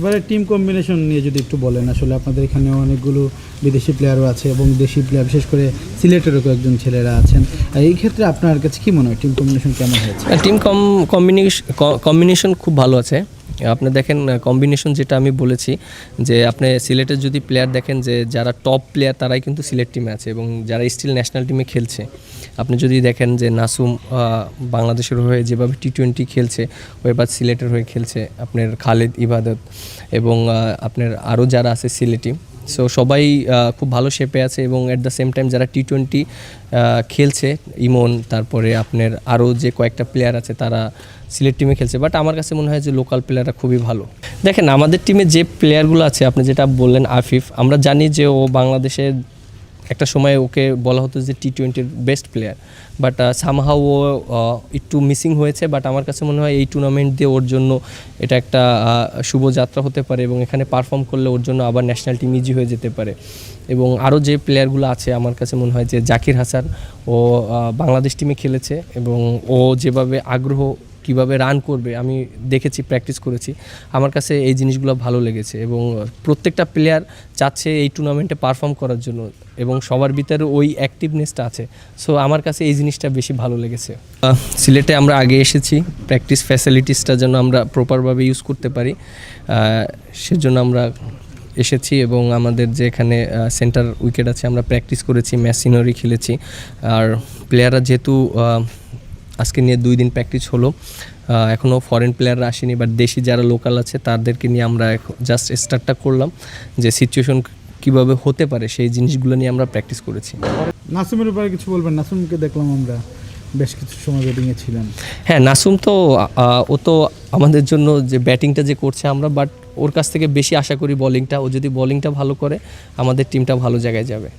এবারে team combination নিয়ে যদি একটু বলেন, আসলে আপনাদের এখানে অনেকগুলো বিদেশি প্লেয়ারও আছে এবং দেশি প্লেয়ার, বিশেষ করে সিলেটেরও কয়েকজন ছেলেরা আছেন। এই ক্ষেত্রে আপনার কাছে কী মনে হয় টিম কম্বিনেশন কেমন হয়েছে? টিম কম্বিনেশন খুব ভালো আছে। আপনি দেখেন কম্বিনেশন যেটা আমি বলেছি যে আপনি সিলেটের যদি প্লেয়ার দেখেন যে যারা টপ প্লেয়ার তারাই কিন্তু সিলেট টিমে আছে এবং যারা স্টিল ন্যাশনাল টিমে খেলছে। আপনি যদি দেখেন যে নাসুম বাংলাদেশের হয়ে যেভাবে টি-20 খেলছে, ও এবার সিলেটের হয়ে খেলছে, আপনার খালেদ ইবাদত এবং আপনার আরও যারা আছে সিলেটি, সো সবাই খুব ভালো শেপে আছে এবং অ্যাট দ্য সেম টাইম যারা টি-20 খেলছে, ইমন, তারপরে আপনার আরও যে কয়েকটা প্লেয়ার আছে তারা সিলেট টিমে খেলছে। বাট আমার কাছে মনে হয় যে লোকাল প্লেয়াররা খুবই ভালো। দেখেন আমাদের টিমে যে প্লেয়ারগুলো আছে, আপনি যেটা বললেন আফিফ, আমরা জানি যে ও বাংলাদেশের একটা সময় ওকে বলা হতো যে টি-20-র বেস্ট প্লেয়ার, বাট সামহাও ও একটু মিসিং হয়েছে। বাট আমার কাছে মনে হয় এই টুর্নামেন্ট দিয়ে ওর জন্য এটা একটা শুভযাত্রা হতে পারে এবং এখানে পারফর্ম করলে ওর জন্য আবার ন্যাশনাল টিম ইজি হয়ে যেতে পারে। এবং আরও যে প্লেয়ারগুলো আছে আমার কাছে মনে হয় যে জাকির হাসান, ও বাংলাদেশ টিমে খেলেছে এবং ও যেভাবে আগ্রহ কীভাবে রান করবে আমি দেখেছি, প্র্যাকটিস করেছি, আমার কাছে এই জিনিসগুলো ভালো লেগেছে এবং প্রত্যেকটা প্লেয়ার চাচ্ছে এই টুর্নামেন্টে পারফর্ম করার জন্য এবং সবার ভিতরে ওই অ্যাক্টিভনেসটা আছে। সো আমার কাছে এই জিনিসটা বেশি ভালো লেগেছে। সিলেটে আমরা আগে এসেছি, প্র্যাকটিস ফ্যাসিলিটিসটা যেন আমরা প্রপারভাবে ইউজ করতে পারি সেজন্য আমরা এসেছি এবং আমাদের যে এখানে সেন্টার উইকেট আছে আমরা প্র্যাকটিস করেছি, ম্যাচ সিনারি খেলেছি। আর প্লেয়াররা যেহেতু আজকে নিয়ে 2 দিন প্র্যাকটিস হলো, এখনও ফরেন প্লেয়াররা আসেনি, বাট দেশি যারা লোকাল আছে তাদেরকে নিয়ে আমরা জাস্ট স্টার্টটা করলাম যে সিচুয়েশন কীভাবে হতে পারে সেই জিনিসগুলো নিয়ে আমরা প্র্যাকটিস করেছি। নাসুমের ব্যাপারে কিছু বলবেন? নাসুমকে দেখলাম আমরা বেশ কিছু সময় ব্যাটিংয়ে ছিলেন। হ্যাঁ, নাসুম তো ও তো আমাদের জন্য যে ব্যাটিংটা যে করছে আমরা, বাট ওর কাছ থেকে বেশি আশা করি বোলিংটা। ও যদি বোলিংটা ভালো করে আমাদের টিমটা ভালো জায়গায় যাবে।